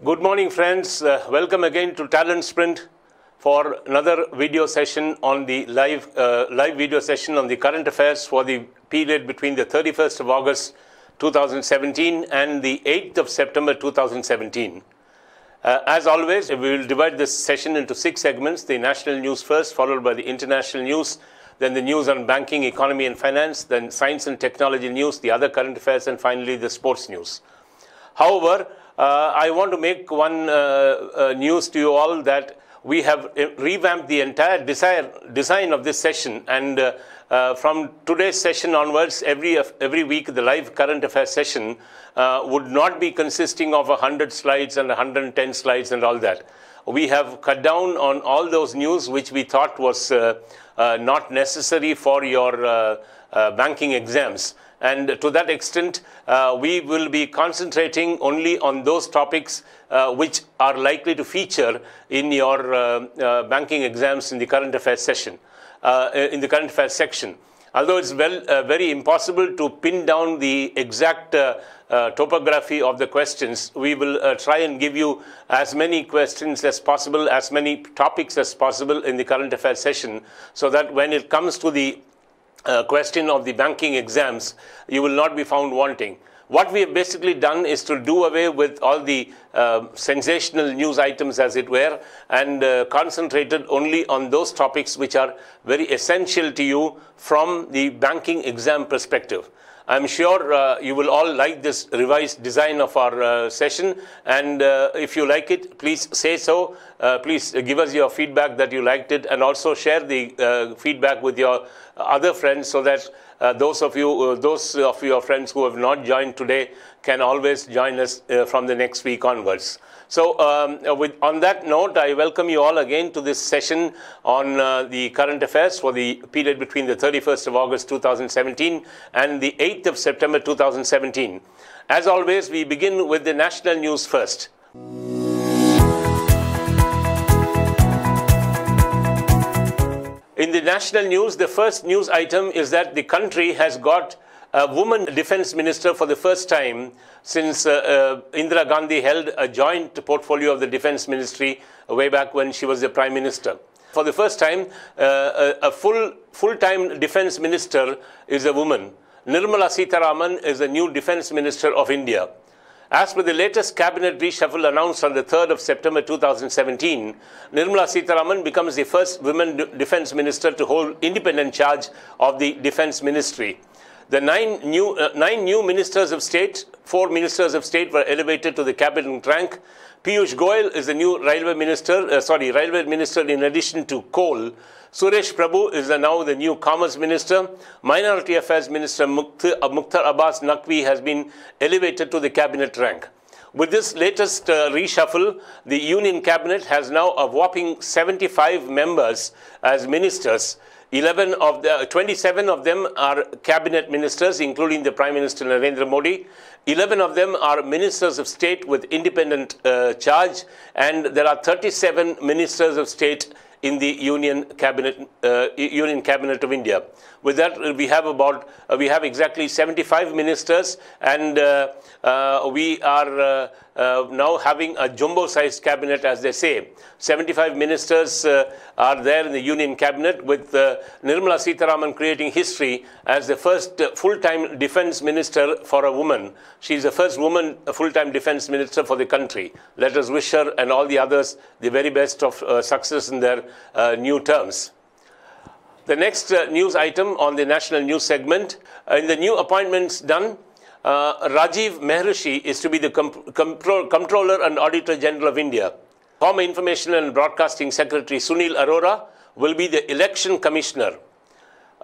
Good morning, friends. Welcome again to TalentSprint for another video session on the live video session on the current affairs for the period between the 31st of August 2017 and the 8th of September 2017. As always, we will divide this session into 6 segments: the national news first, followed by the international news, then the news on banking, economy and finance, then science and technology news, the other current affairs, and finally the sports news. However, I want to make one news to you all that we have revamped the entire design of this session, and from today's session onwards, every week the live current affairs session would not be consisting of 100 slides and 110 slides and all that. We have cut down on all those news which we thought was not necessary for your banking exams. And to that extent, we will be concentrating only on those topics which are likely to feature in your banking exams in the current affairs session, in the current affairs section. Although it's very impossible to pin down the exact topography of the questions, we will try and give you as many questions as possible, as many topics as possible in the current affairs session, so that when it comes to the question of the banking exams, you will not be found wanting. What we have basically done is to do away with all the sensational news items, as it were, and concentrated only on those topics which are very essential to you from the banking exam perspective. I'm sure you will all like this revised design of our session, and if you like it, please say so. Please give us your feedback that you liked it, and also share the feedback with your other friends, so that those of your friends who have not joined today can always join us from the next week onwards. So on that note, I welcome you all again to this session on the current affairs for the period between the 31st of August 2017 and the 8th of September 2017. As always, we begin with the national news first. In the national news, the first news item is that the country has got a woman defense minister for the first time since Indira Gandhi held a joint portfolio of the defense ministry way back when she was the prime minister. For the first time, a full-time defense minister is a woman. Nirmala Sitharaman is the new defense minister of India. As per the latest cabinet reshuffle announced on the 3rd of September 2017, Nirmala Sitharaman becomes the first women defense minister to hold independent charge of the defense ministry. The nine new ministers of state, 4 ministers of state were elevated to the cabinet rank. Piyush Goyal is the new railway minister in addition to coal. Suresh Prabhu is now the new Commerce Minister. Minority Affairs Minister Mukhtar Abbas Naqvi has been elevated to the cabinet rank. With this latest reshuffle, the Union Cabinet has now a whopping 75 members as ministers. 27 of them are cabinet ministers, including the Prime Minister Narendra Modi. 11 of them are ministers of state with independent charge, and there are 37 ministers of state in the Union Cabinet of India. With that, we have exactly 75 ministers, and we are now having a jumbo-sized cabinet, as they say. 75 ministers are there in the Union Cabinet, with Nirmala Sitharaman creating history as the first full-time defense minister for a woman. She is the first woman full-time defense minister for the country. Let us wish her and all the others the very best of success in their new terms. The next news item on the national news segment, in the new appointments done, Rajiv Mehrishi is to be the Comptroller and Auditor General of India. Former Information and Broadcasting Secretary Sunil Arora will be the Election Commissioner.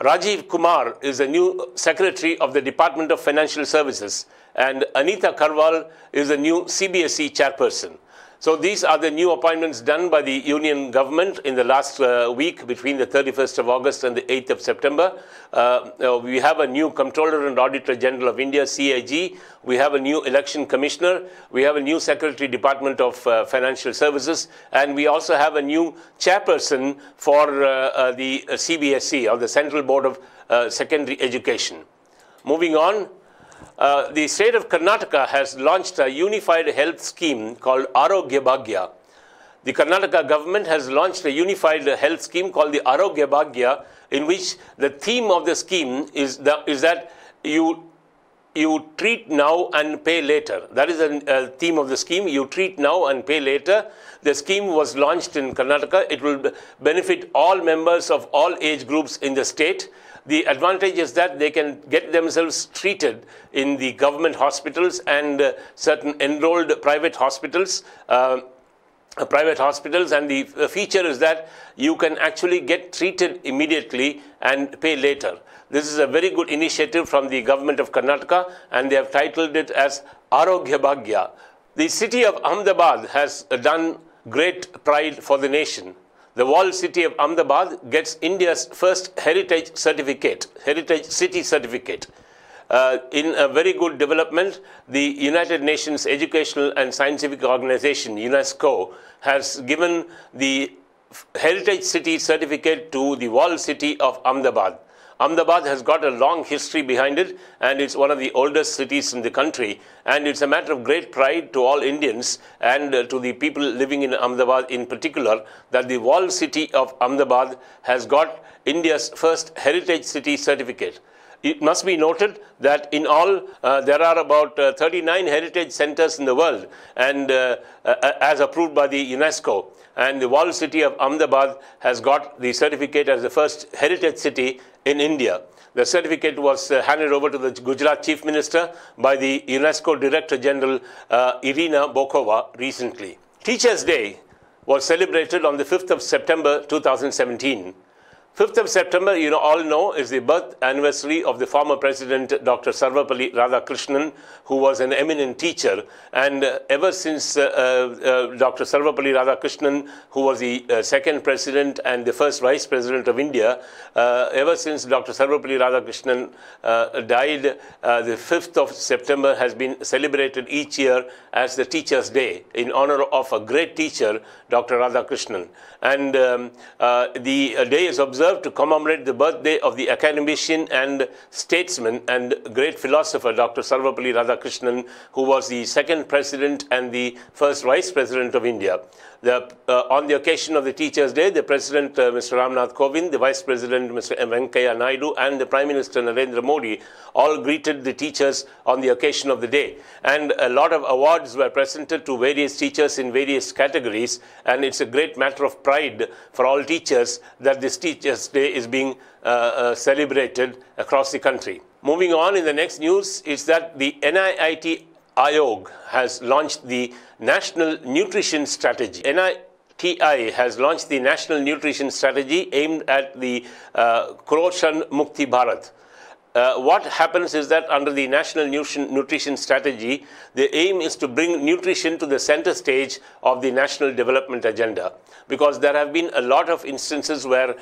Rajiv Kumar is the new Secretary of the Department of Financial Services, and Anita Karwal is the new CBSE Chairperson. So these are the new appointments done by the Union government in the last week between the 31st of August and the 8th of September. We have a new Comptroller and Auditor General of India, CAG. We have a new Election Commissioner. We have a new Secretary Department of Financial Services. And we also have a new Chairperson for the CBSE, or the Central Board of Secondary Education. Moving on. The state of Karnataka has launched a unified health scheme called Arogya Bhagya. The Karnataka government has launched a unified health scheme called the Arogya Bhagya, in which the theme of the scheme is that you treat now and pay later. That is the theme of the scheme. You treat now and pay later. The scheme was launched in Karnataka. It will benefit all members of all age groups in the state. The advantage is that they can get themselves treated in the government hospitals and certain enrolled private hospitals. And the feature is that you can actually get treated immediately and pay later. This is a very good initiative from the government of Karnataka, and they have titled it as Arogya Bhagya. The city of Ahmedabad has done great pride for the nation. The walled city of Ahmedabad gets India's first heritage city certificate. In a very good development, the United Nations Educational and Scientific Organization, UNESCO, has given the heritage city certificate to the walled city of Ahmedabad. Ahmedabad has got a long history behind it, and it's one of the oldest cities in the country, and it's a matter of great pride to all Indians and to the people living in Ahmedabad in particular that the walled city of Ahmedabad has got India's first heritage city certificate. It must be noted that in all, there are about 39 heritage centers in the world, and as approved by the UNESCO. And the walled city of Ahmedabad has got the certificate as the first heritage city in India. The certificate was handed over to the Gujarat Chief Minister by the UNESCO Director General Irina Bokova recently. Teachers' Day was celebrated on the 5th of September 2017. 5th of September, you all know, is the birth anniversary of the former President Dr. Sarvapalli Radhakrishnan, who was an eminent teacher. And ever since Dr. Sarvapalli Radhakrishnan, who was the second President and the first Vice President of India, ever since Dr. Sarvapalli Radhakrishnan died, the 5th of September has been celebrated each year as the Teachers' Day in honor of a great teacher, Dr. Radhakrishnan. And the day is observed to commemorate the birthday of the academician and statesman and great philosopher Dr. Sarvapalli Radhakrishnan, who was the second President and the first Vice President of India. On the occasion of the Teachers' Day, the President, Mr. Ramnath Kovind, the Vice President, Mr. Venkaiah Naidu, and the Prime Minister, Narendra Modi, all greeted the teachers on the occasion of the day. And a lot of awards were presented to various teachers in various categories, and it's a great matter of pride for all teachers that this Teachers' Day is being celebrated across the country. Moving on, in the next news is that the NIT Ayog has launched the National Nutrition Strategy. NITI has launched the National Nutrition Strategy aimed at the Kuroshan Mukti Bharat. What happens is that under the National Nutrition Strategy, the aim is to bring nutrition to the center stage of the national development agenda, because there have been a lot of instances where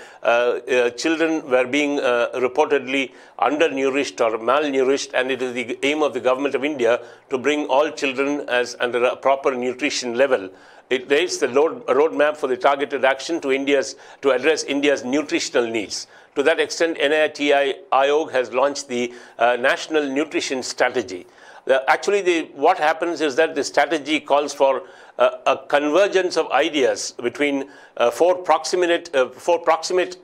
children were being reportedly undernourished or malnourished, and it is the aim of the government of India to bring all children as under a proper nutrition level. It lays the roadmap for the targeted action to address India's nutritional needs. To that extent, NITI Ayog has launched the National Nutrition Strategy. What happens is that the strategy calls for a convergence of ideas between four proximate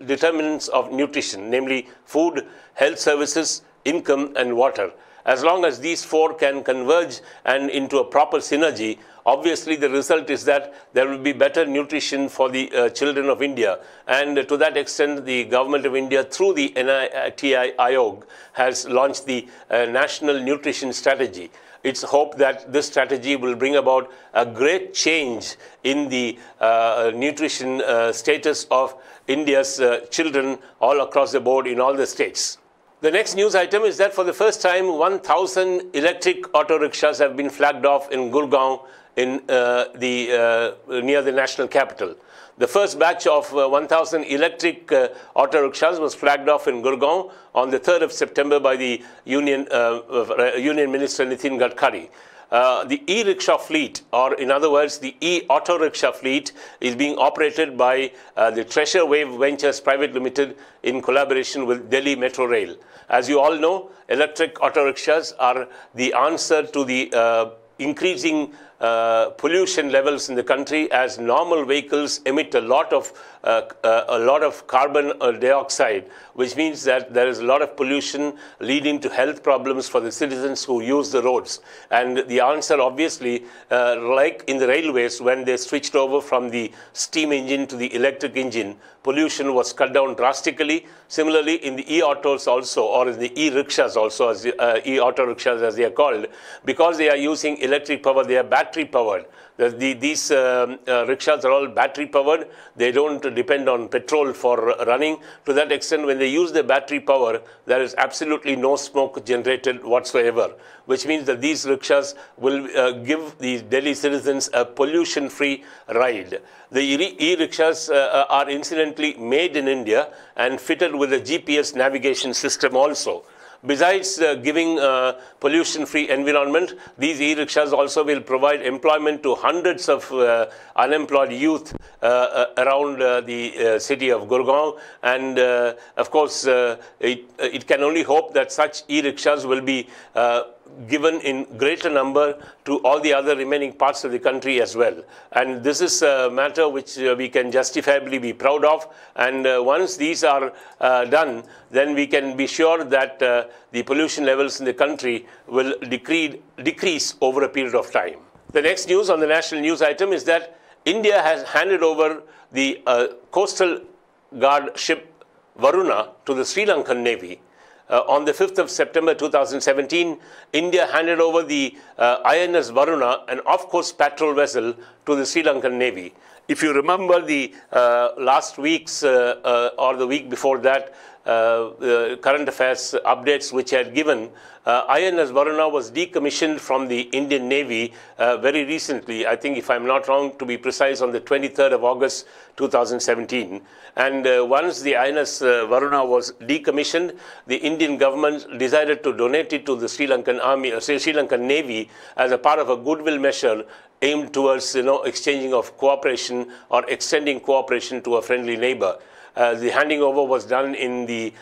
determinants of nutrition, namely food, health services, income, and water. As long as these four can converge and into a proper synergy, obviously the result is that there will be better nutrition for the children of India. And to that extent, the government of India, through the NITI Ayog, has launched the National Nutrition Strategy. It's hoped that this strategy will bring about a great change in the nutrition status of India's children all across the board in all the states. The next news item is that for the first time, 1,000 electric auto rickshaws have been flagged off in Gurgaon near the national capital. The first batch of 1,000 electric auto rickshaws was flagged off in Gurgaon on the 3rd of September by the Union Minister Nitin Gadkari. The e-rickshaw fleet, or in other words, the e-auto rickshaw fleet, is being operated by the Treasure Wave Ventures Private Limited in collaboration with Delhi Metro Rail. As you all know, electric auto rickshaws are the answer to the increasing pollution levels in the country, as normal vehicles emit a lot of carbon dioxide, which means that there is a lot of pollution leading to health problems for the citizens who use the roads. And the answer, obviously, like in the railways, when they switched over from the steam engine to the electric engine, pollution was cut down drastically. Similarly, in the e-autos also, or in the e-rickshaws also, as e-auto rickshaws as they are called, because they are using electric power, they are battery powered. These rickshaws are all battery powered. They don't depend on petrol for running. To that extent, when they use the battery power, there is absolutely no smoke generated whatsoever, which means that these rickshaws will give the Delhi citizens a pollution-free ride. The e-rickshaws are incidentally made in India and fitted with a GPS navigation system also. Besides giving pollution-free environment, these e-rickshaws also will provide employment to hundreds of unemployed youth around the city of Gurgaon. And of course, it can only hope that such e-rickshaws will be given in greater number to all the other remaining parts of the country as well. And this is a matter which we can justifiably be proud of. And once these are done, then we can be sure that the pollution levels in the country will decrease over a period of time. The next news on the national news item is that India has handed over the coastal guard ship Varuna to the Sri Lankan Navy. On the 5th of September 2017, India handed over the INS Varuna, an off-coast patrol vessel, to the Sri Lankan Navy. If you remember the last week's or the week before that, current affairs updates which I had given, INS Varuna was decommissioned from the Indian Navy very recently. I think, if I'm not wrong, to be precise, on the 23rd of August 2017. And once the INS Varuna was decommissioned, the Indian government decided to donate it to the Sri Lankan Army, Sri Lankan Navy, as a part of a goodwill measure aimed towards exchanging of cooperation or extending cooperation to a friendly neighbor. The handing over was done in the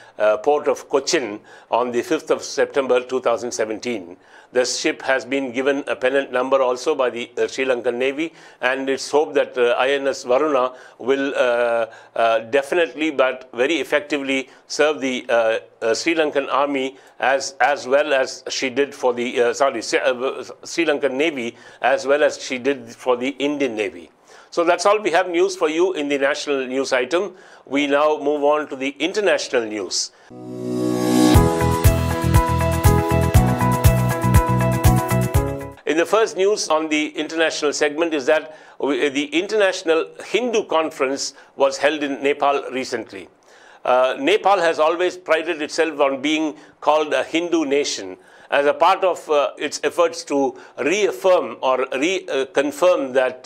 port of Cochin on the 5th of September 2017. The ship has been given a pennant number also by the Sri Lankan Navy, and it's hoped that INS Varuna will definitely but very effectively serve the Sri Lankan Army as well as she did for the Sri Lankan Navy, as well as she did for the Indian Navy. So that's all we have news for you in the national news item. We now move on to the international news. In the first news on the international segment is that the International Hindu Conference was held in Nepal recently. Nepal has always prided itself on being called a Hindu nation. As a part of its efforts to reaffirm or reconfirm that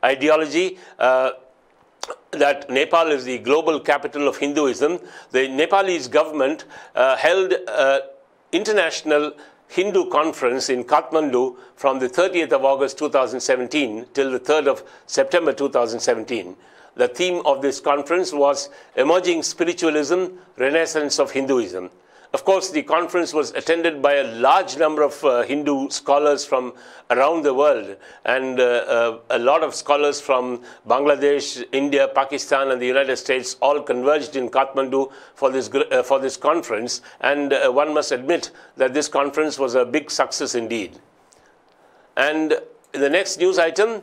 ideology, that Nepal is the global capital of Hinduism, the Nepalese government held an international Hindu conference in Kathmandu from the 30th of August 2017 till the 3rd of September 2017. The theme of this conference was Emerging Spiritualism, Renaissance of Hinduism. Of course, the conference was attended by a large number of Hindu scholars from around the world, and a lot of scholars from Bangladesh, India, Pakistan, and the United States all converged in Kathmandu for this conference. And one must admit that this conference was a big success indeed. And the next news item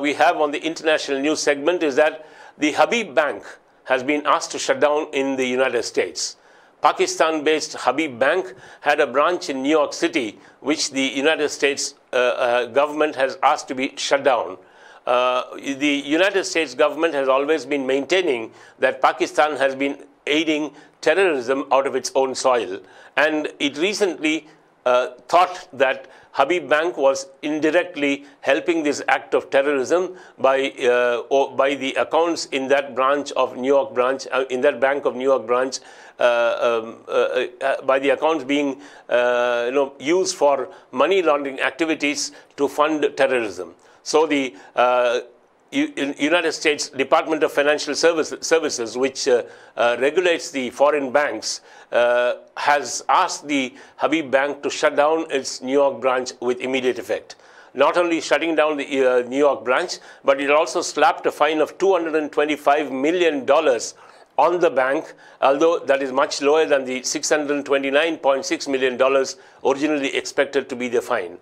we have on the international news segment is that the Habib Bank has been asked to shut down in the United States. Pakistan-based Habib Bank had a branch in New York City, which the United States government has asked to be shut down. The United States government has always been maintaining that Pakistan has been aiding terrorism out of its own soil, and it recently thought that Habib Bank was indirectly helping this act of terrorism by the accounts in that branch of New York branch, in that Bank of New York branch, by the accounts being used for money laundering activities to fund terrorism. So the United States Department of Financial Services, which regulates the foreign banks, has asked the Habib Bank to shut down its New York branch with immediate effect. Not only shutting down the New York branch, but it also slapped a fine of $225 million on the bank, although that is much lower than the $629.6 million originally expected to be the fine.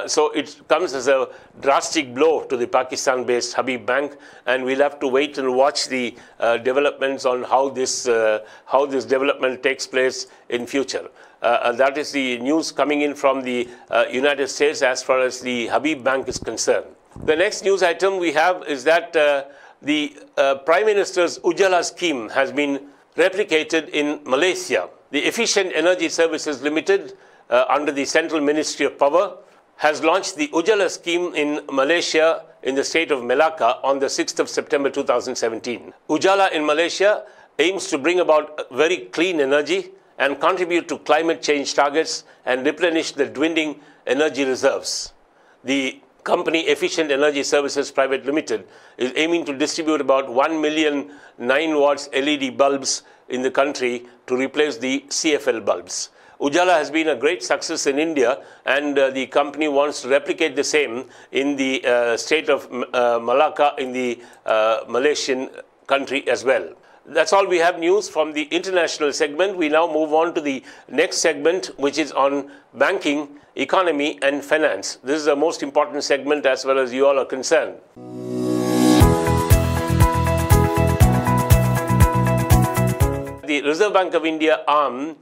So it comes as a drastic blow to the Pakistan-based Habib Bank, and we'll have to wait and watch the developments on how this development takes place in future. That is the news coming in from the United States as far as the Habib Bank is concerned. The next news item we have is that the Prime Minister's Ujala scheme has been replicated in Malaysia. The Efficient Energy Services Limited, under the Central Ministry of Power, has launched the Ujala scheme in Malaysia in the state of Melaka on the 6th of September 2017. Ujala in Malaysia aims to bring about very clean energy and contribute to climate change targets and replenish the dwindling energy reserves. The company Efficient Energy Services Private Limited is aiming to distribute about 1 million 9 watts LED bulbs in the country to replace the CFL bulbs. Ujala has been a great success in India, and the company wants to replicate the same in the state of Malacca in the Malaysian country as well. That's all we have news from the international segment. We now move on to the next segment, which is on banking, economy and finance. This is the most important segment as far as you all are concerned. The Reserve Bank of India arm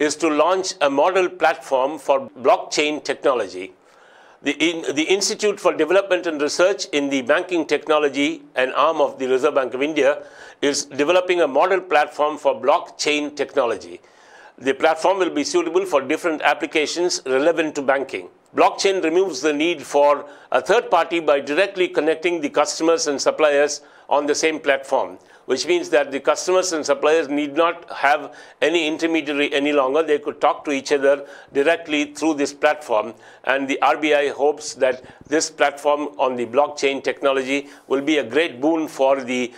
is to launch a model platform for blockchain technology. The Institute for Development and Research in the Banking Technology, an arm of the Reserve Bank of India, is developing a model platform for blockchain technology. The platform will be suitable for different applications relevant to banking. Blockchain removes the need for a third party by directly connecting the customers and suppliers on the same platform, which means that the customers and suppliers need not have any intermediary any longer. They could talk to each other directly through this platform. And the RBI hopes that this platform on the blockchain technology will be a great boon for the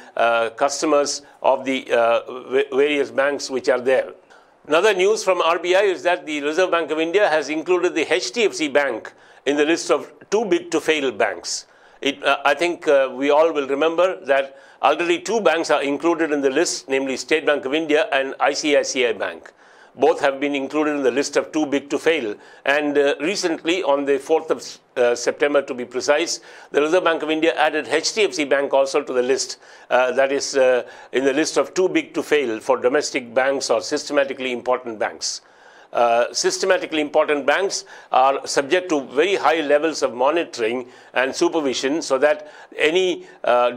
customers of the various banks which are there. Another news from RBI is that the Reserve Bank of India has included the HDFC Bank in the list of too big to fail banks. I think we all will remember that already two banks are included in the list, namely State Bank of India and ICICI Bank. Both have been included in the list of too big to fail. And recently, on the 4th of September to be precise, the Reserve Bank of India added HDFC Bank also to the list. That is in the list of too big to fail for domestic banks or systematically important banks. Systematically important banks are subject to very high levels of monitoring and supervision so that any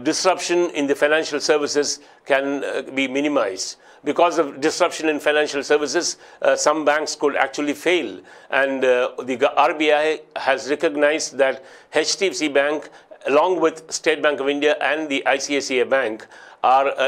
disruption in the financial services can be minimized. Because of disruption in financial services, some banks could actually fail. And the RBI has recognized that HDFC Bank, along with State Bank of India and the ICICI Bank,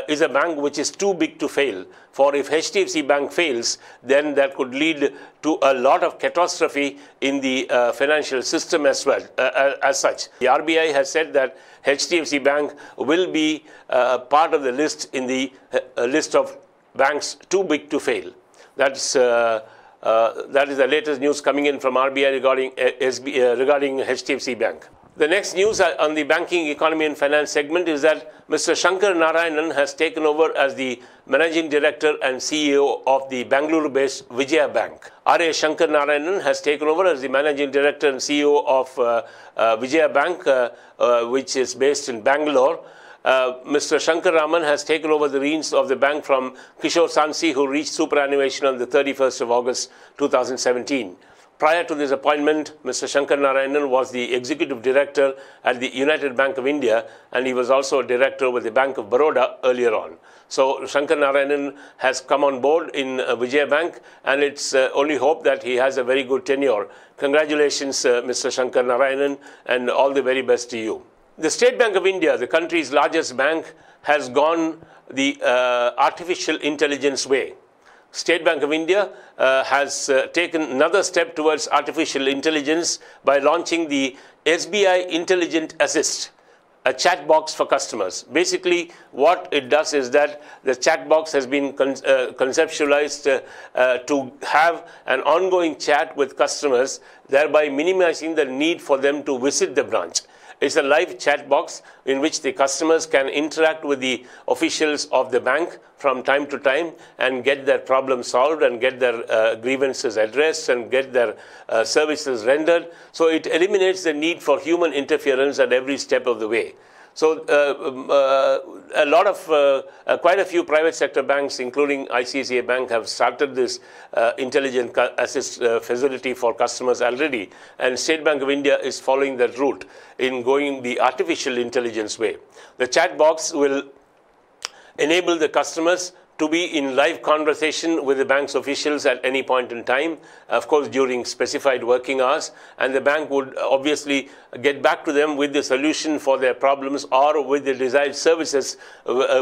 is a bank which is too big to fail. For if HDFC Bank fails, then that could lead to a lot of catastrophe in the financial system as well. As such, the RBI has said that HDFC Bank will be part of the list in the list of banks too big to fail. That is the latest news coming in from RBI regarding HDFC Bank. The next news on the banking, economy and finance segment is that Mr. Shankar Narayanan has taken over as the Managing Director and CEO of the Bangalore-based Vijaya Bank. R.A. Shankar Narayanan has taken over as the Managing Director and CEO of Vijaya Bank, which is based in Bangalore. Mr. Shankar Raman has taken over the reins of the bank from Kishore Sansi, who reached superannuation on the 31st of August 2017. Prior to this appointment, Mr. Shankar Narayanan was the Executive Director at the United Bank of India, and he was also a Director with the Bank of Baroda earlier on. So Shankar Narayanan has come on board in Vijaya Bank, and it's only hope that he has a very good tenure. Congratulations, Mr. Shankar Narayanan, and all the very best to you. The State Bank of India, the country's largest bank, has gone the artificial intelligence way. State Bank of India has taken another step towards artificial intelligence by launching the SBI Intelligent Assist, a chat box for customers. Basically, what it does is that the chat box has been conceptualized to have an ongoing chat with customers, thereby minimizing the need for them to visit the branch. It's a live chat box in which the customers can interact with the officials of the bank from time to time and get their problems solved and get their grievances addressed and get their services rendered. So it eliminates the need for human interference at every step of the way. So quite a few private sector banks, including ICICI Bank, have started this intelligent assist facility for customers already. And State Bank of India is following that route in going the artificial intelligence way. The chat box will enable the customers to be in live conversation with the bank's officials at any point in time, of course during specified working hours, and the bank would obviously get back to them with the solution for their problems or with the desired services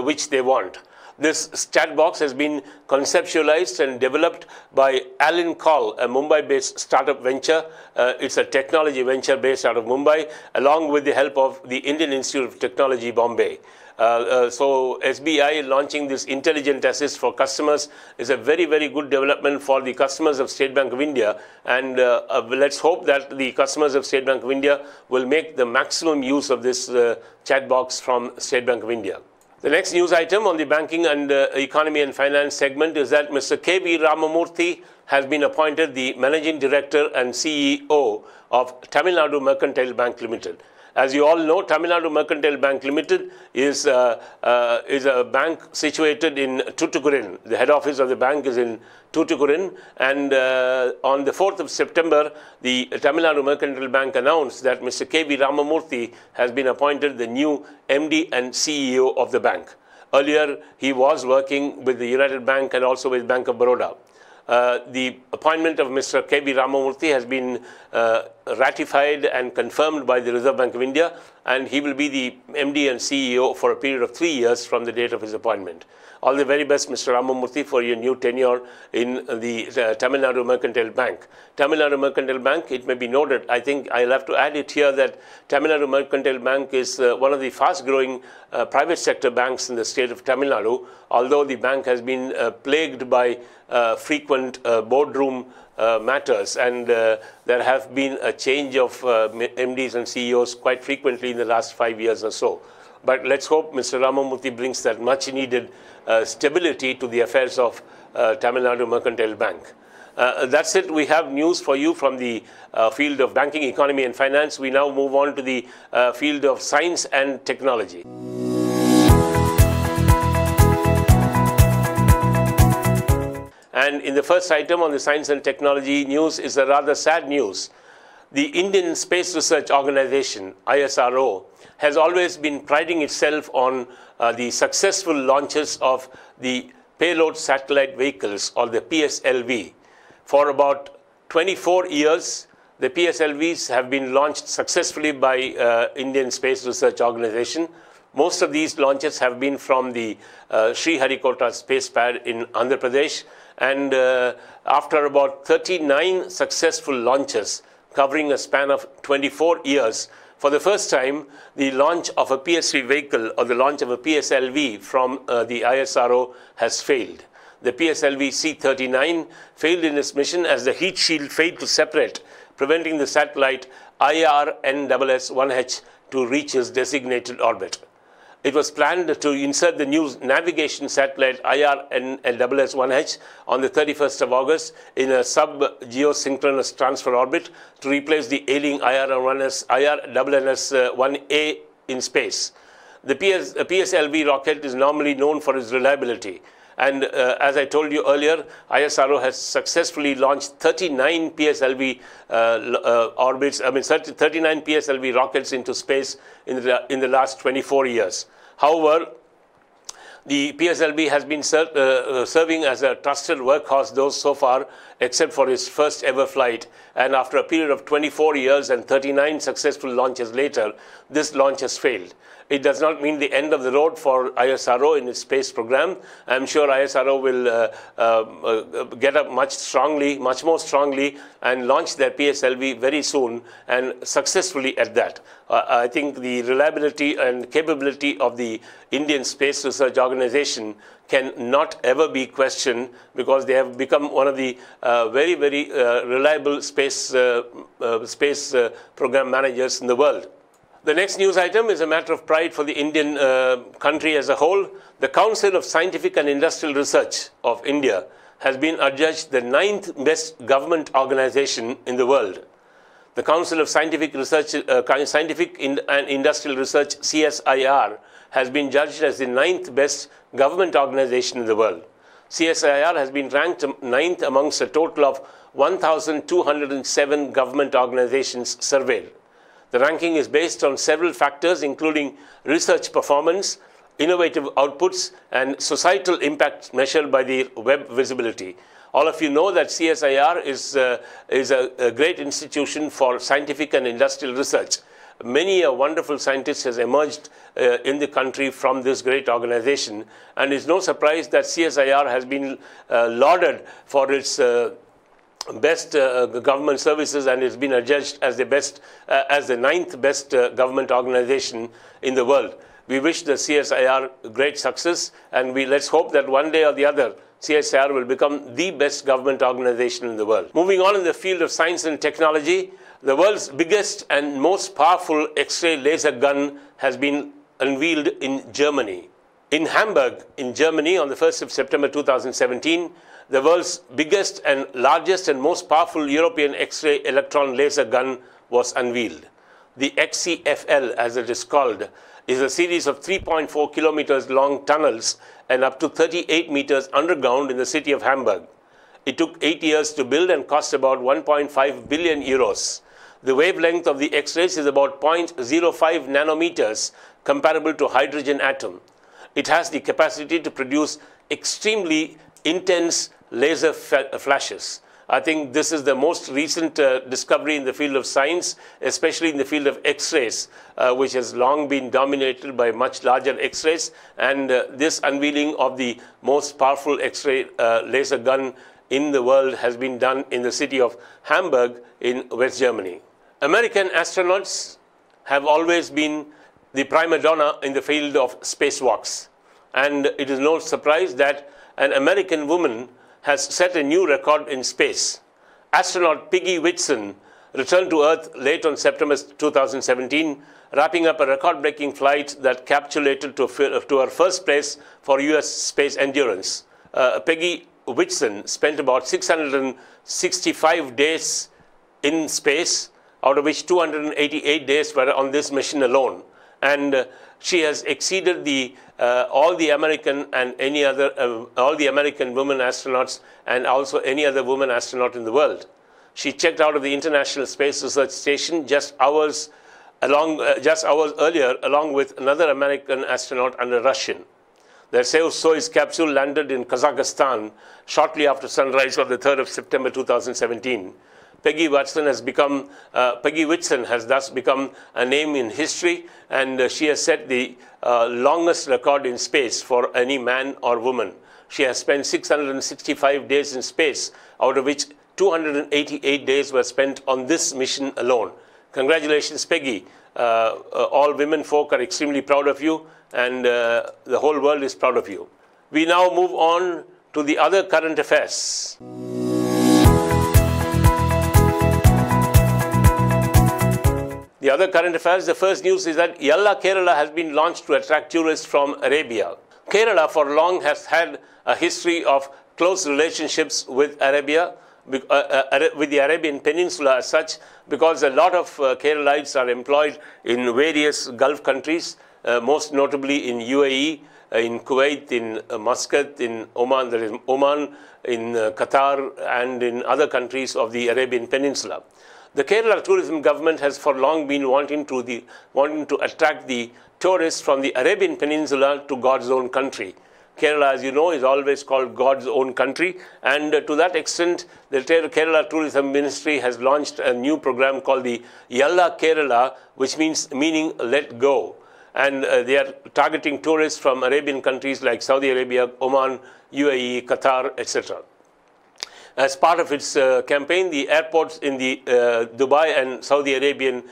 which they want. This chat box has been conceptualized and developed by Alan Call, a Mumbai-based startup venture. It's a technology venture based out of Mumbai, along with the help of the Indian Institute of Technology, Bombay. So SBI launching this intelligent assist for customers is a very, very good development for the customers of State Bank of India, and let's hope that the customers of State Bank of India will make the maximum use of this chat box from State Bank of India. The next news item on the banking and economy and finance segment is that Mr. K.V. Ramamurthy has been appointed the Managing Director and CEO of Tamil Nadu Mercantile Bank Limited. As you all know, Tamil Nadu Mercantile Bank Limited is a bank situated in Tuticorin. The head office of the bank is in Tuticorin, and on the 4th of September, the Tamil Nadu Mercantile Bank announced that Mr. K.V. Ramamurthy has been appointed the new MD and CEO of the bank. Earlier, he was working with the United Bank and also with Bank of Baroda. The appointment of Mr. K.V. Ramamurthy has been ratified and confirmed by the Reserve Bank of India, and he will be the MD and CEO for a period of 3 years from the date of his appointment. All the very best, Mr. Ramamurthy, for your new tenure in the Tamil Nadu Mercantile Bank. Tamil Nadu Mercantile Bank, it may be noted, I think I'll have to add it here, that Tamil Nadu Mercantile Bank is one of the fast-growing private sector banks in the state of Tamil Nadu, although the bank has been plagued by frequent boardroom matters, and there have been a change of MDs and CEOs quite frequently in the last 5 years or so. But let's hope Mr. Ramamurthy brings that much-needed stability to the affairs of Tamil Nadu Mercantile Bank. That's it. We have news for you from the field of banking, economy and finance. We now move on to the field of science and technology. And in the first item on the science and technology news is a rather sad news. The Indian Space Research Organization, ISRO, has always been priding itself on the successful launches of the payload satellite vehicles, or the PSLV. For about 24 years, the PSLVs have been launched successfully by Indian Space Research Organization. Most of these launches have been from the Sriharikota space pad in Andhra Pradesh, and after about 39 successful launches covering a span of 24 years, for the first time, the launch of a PSV vehicle or the launch of a PSLV from the ISRO has failed. The PSLV C-39 failed in its mission as the heat shield failed to separate, preventing the satellite IRNSS-1H to reach its designated orbit. It was planned to insert the new navigation satellite IRNSS-1H on the 31st of August in a sub-geosynchronous transfer orbit to replace the ailing IRNSS-1A in space. The PSLV rocket is normally known for its reliability, And as I told you earlier, ISRO has successfully launched 39 PSLV orbits, 39 PSLV rockets into space in the last 24 years. However, the PSLV has been serving as a trusted workhorse those so far, except for its first ever flight. And after a period of 24 years and 39 successful launches later, this launch has failed. It does not mean the end of the road for ISRO in its space program. I'm sure ISRO will get up much more strongly, and launch their PSLV very soon, and successfully at that. I think the reliability and capability of the Indian Space Research Organization cannot ever be questioned, because they have become one of the very reliable space program managers in the world. The next news item is a matter of pride for the Indian country as a whole. The Council of Scientific and Industrial Research of India has been adjudged the 9th best government organization in the world. The Council of Scientific and Industrial Research, CSIR, has been judged as the 9th best government organization in the world. CSIR has been ranked 9th amongst a total of 1,207 government organizations surveyed. The ranking is based on several factors, including research performance, innovative outputs, and societal impact measured by the web visibility. All of you know that CSIR is a great institution for scientific and industrial research. Many a wonderful scientist has emerged in the country from this great organization, and it's no surprise that CSIR has been lauded for its best government services, and it's been adjudged as the 9th best government organization in the world. We wish the CSIR great success, and let's hope that one day or the other CSIR will become the best government organization in the world. Moving on in the field of science and technology, the world's biggest and most powerful X-ray laser gun has been unveiled in Germany. In Hamburg, in Germany, on the 1st of September 2017, the world's biggest and largest and most powerful European X-ray electron laser gun was unveiled. The XCFL, as it is called, is a series of 3.4 kilometers long tunnels and up to 38 meters underground in the city of Hamburg. It took 8 years to build and cost about 1.5 billion euros. The wavelength of the X-rays is about 0.05 nanometers, comparable to hydrogen atom. It has the capacity to produce extremely intense laser flashes. I think this is the most recent discovery in the field of science, especially in the field of X-rays, which has long been dominated by much larger X-rays. And this unveiling of the most powerful X-ray laser gun in the world has been done in the city of Hamburg in West Germany. American astronauts have always been the prima donna in the field of spacewalks. And it is no surprise that an American woman has set a new record in space. Astronaut Peggy Whitson returned to Earth late on September 2017, wrapping up a record-breaking flight that capitulated to her first place for US space endurance. Peggy Whitson spent about 665 days in space, out of which 288 days were on this mission alone. And she has exceeded all the American women astronauts, and also any other woman astronaut in the world. She checked out of the International Space Research Station just hours earlier, along with another American astronaut and a Russian. Their Soyuz capsule landed in Kazakhstan shortly after sunrise on the 3rd of September 2017. Peggy Whitson has thus become a name in history, and she has set the longest record in space for any man or woman. She has spent 665 days in space, out of which 288 days were spent on this mission alone. Congratulations, Peggy. All women folk are extremely proud of you, and the whole world is proud of you. We now move on to the other current affairs. The other current affairs, the first news is that Yalla Kerala has been launched to attract tourists from Arabia. Kerala for long has had a history of close relationships with Arabia, with the Arabian Peninsula as such, because a lot of Keralites are employed in various Gulf countries, most notably in UAE, in Kuwait, in Muscat, in Oman, that is Oman, in Qatar, and in other countries of the Arabian Peninsula. The Kerala tourism government has for long been wanting to attract the tourists from the Arabian Peninsula to God's own country. Kerala, as you know, is always called God's own country, and to that extent, the Kerala Tourism Ministry has launched a new program called the Yalla Kerala, which meaning let go. And they are targeting tourists from Arabian countries like Saudi Arabia, Oman, UAE, Qatar, etc. As part of its campaign, the airports in the Dubai and Saudi Arabian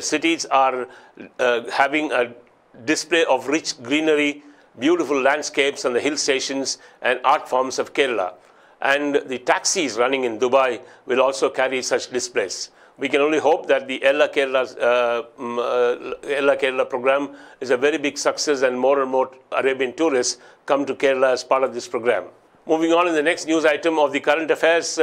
cities are having a display of rich greenery, beautiful landscapes on the hill stations and art forms of Kerala. And the taxis running in Dubai will also carry such displays. We can only hope that the Yalla Kerala program is a very big success and more Arabian tourists come to Kerala as part of this program. Moving on in the next news item of the current affairs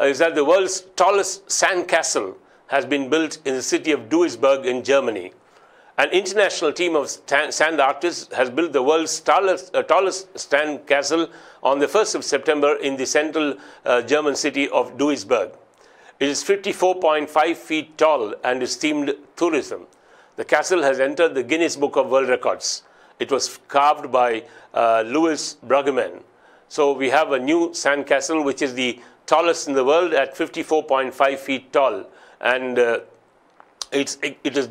is that the world's tallest sand castle has been built in the city of Duisburg in Germany. An international team of sand artists has built the world's tallest sand castle on the 1st of September in the central German city of Duisburg. It is 54.5 feet tall and is themed tourism. The castle has entered the Guinness Book of World Records. It was carved by Louis Bruggemann. So we have a new sand castle which is the tallest in the world at 54.5 feet tall, and it has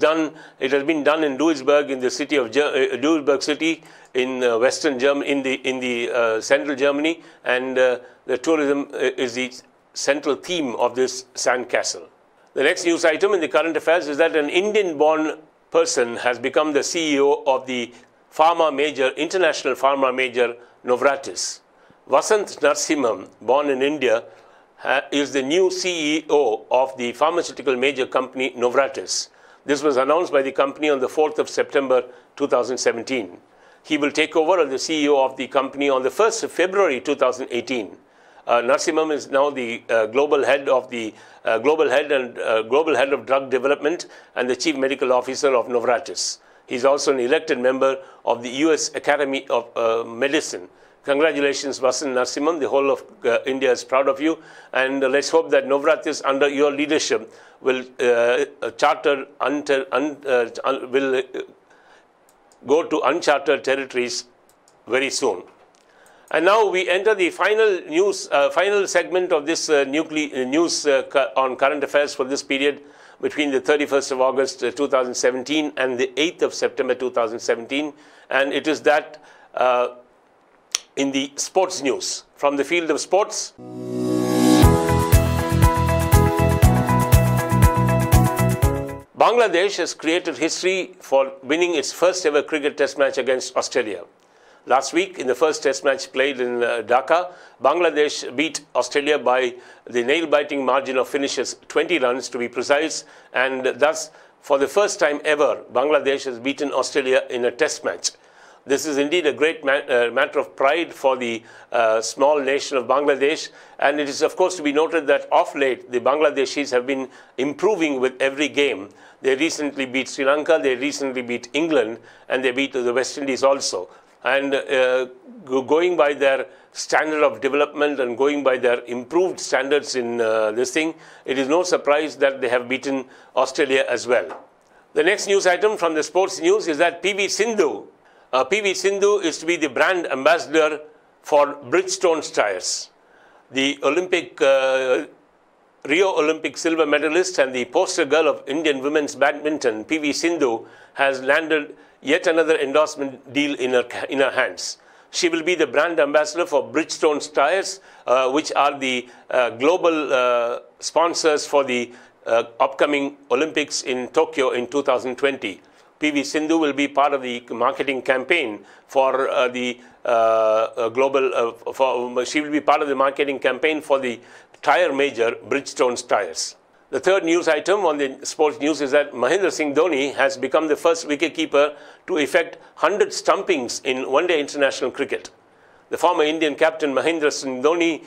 been done in Duisburg, in the city of Duisburg city in western Germany, in the central Germany, and the tourism is the central theme of this sand castle. The next news item in the current affairs is that an Indian-born person has become the CEO of the international pharma major Novartis. Vasant Narasimhan, born in India, is the new CEO of the pharmaceutical major company Novartis. This was announced by the company on the 4th of September 2017. He will take over as the CEO of the company on the 1st of February 2018. Narasimhan is now the global head of drug development and the chief medical officer of Novartis. He is also an elected member of the US Academy of Medicine. Congratulations, Vasant Narasimhan. The whole of India is proud of you, and let's hope that Novartis, under your leadership, will will go to uncharted territories very soon. And now we enter the final segment of this news on current affairs for this period between the 31st of August 2017 and the 8th of September 2017, and it is that in the sports news. From the field of sports, Bangladesh has created history for winning its first ever cricket test match against Australia. Last week, in the first test match played in Dhaka, Bangladesh beat Australia by the nail-biting margin of finishes 20 runs to be precise, and thus, for the first time ever, Bangladesh has beaten Australia in a test match. This is indeed a great matter of pride for the small nation of Bangladesh, and it is of course to be noted that of late the Bangladeshis have been improving with every game. They recently beat Sri Lanka, they recently beat England, and they beat the West Indies also. And going by their standard of development and going by their improved standards in this thing, it is no surprise that they have beaten Australia as well. The next news item from the sports news is that PV Sindhu is to be the brand ambassador for Bridgestone tires. The Rio Olympic silver medalist and the poster girl of Indian women's badminton, PV Sindhu, has landed yet another endorsement deal in her hands. She will be the brand ambassador for Bridgestone tires, which are the global sponsors for the upcoming Olympics in Tokyo in 2020. PV Sindhu will be part of the marketing campaign for she will be part of the marketing campaign for the tire major Bridgestone tires. The third news item on the sports news is that Mahendra Singh Dhoni has become the first wicketkeeper to effect 100 stumpings in one-day international cricket. The former Indian captain Mahendra Singh Dhoni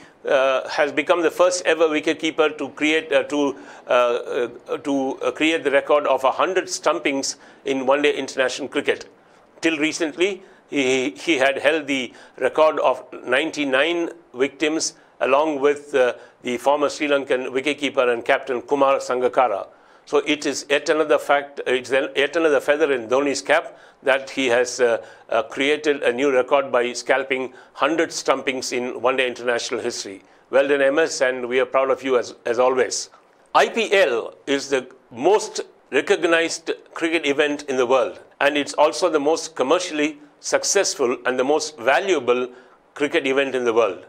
has become the first ever wicketkeeper to create the record of 100 stumpings in one-day international cricket. Till recently, He had held the record of 99 victims along with the former Sri Lankan wicketkeeper and captain Kumar Sangakkara. So it is yet another fact, it's yet another feather in Dhoni's cap that he has created a new record by scalping 100 stumpings in one-day international history. Well done, MS, and we are proud of you as always. IPL is the most recognized cricket event in the world, and it's also the most commercially successful and the most valuable cricket event in the world.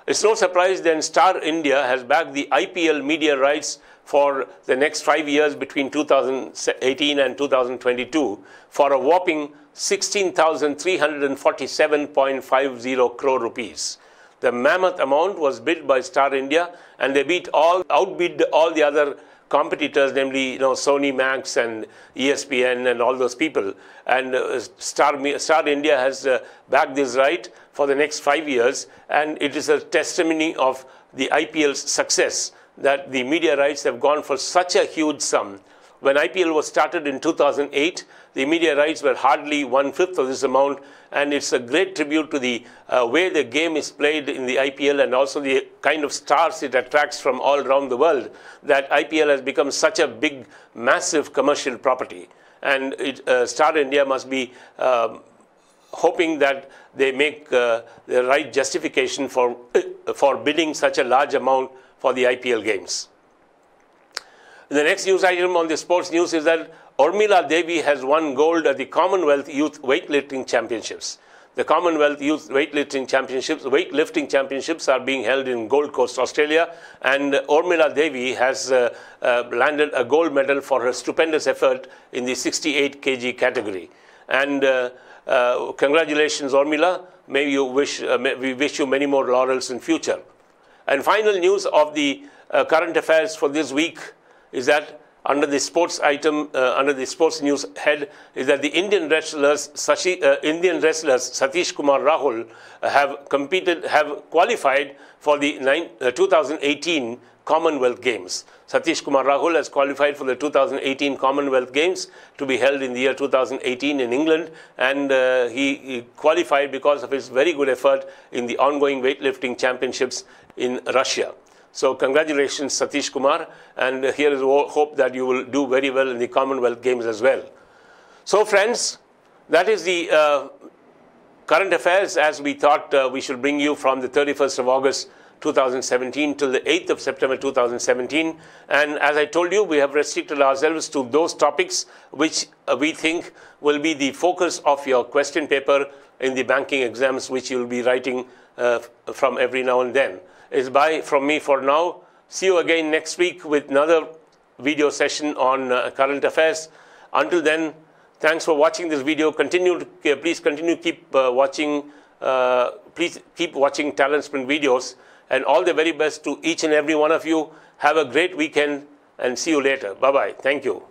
It's no surprise then Star India has backed the IPL media rights for the next 5 years between 2018 and 2022 for a whopping 16,347.50 crore rupees. The mammoth amount was bid by Star India, and they outbid all the other competitors, namely Sony Max and ESPN and all those people. And Star India has backed this right for the next 5 years, and it is a testimony of the IPL's success that the media rights have gone for such a huge sum. When IPL was started in 2008, the media rights were hardly 1/5 of this amount, and it's a great tribute to the way the game is played in the IPL and also the kind of stars it attracts from all around the world, that IPL has become such a big, massive commercial property. And Star India must be hoping that they make the right justification for bidding such a large amount for the IPL games. The next news item on the sports news is that Urmila Devi has won gold at the Commonwealth Youth Weightlifting Championships. The Commonwealth Youth Weightlifting Championships are being held in Gold Coast, Australia, and Urmila Devi has landed a gold medal for her stupendous effort in the 68 kg category. And congratulations, Urmila. We wish you many more laurels in future. And final news of the current affairs for this week is that under the sports item, under the sports news head, is that the Indian wrestlers Satish Kumar Rahul have qualified for the 2018 Commonwealth Games. Satish Kumar Rahul has qualified for the 2018 Commonwealth Games to be held in the year 2018 in England, and he qualified because of his very good effort in the ongoing weightlifting championships in Russia. So congratulations, Satish Kumar, and here is hope that you will do very well in the Commonwealth Games as well. So friends, that is the current affairs as we thought we should bring you from the 31st of August 2017 till the 8th of September 2017. And as I told you, we have restricted ourselves to those topics which we think will be the focus of your question paper in the banking exams, which you will be writing from every now and then. It's bye from me for now. See you again next week with another video session on current affairs. Until then, thanks for watching this video. Please continue keep watching TalentSprint videos, and all the very best to each and every one of you. Have a great weekend and see you later. Bye-bye. Thank you.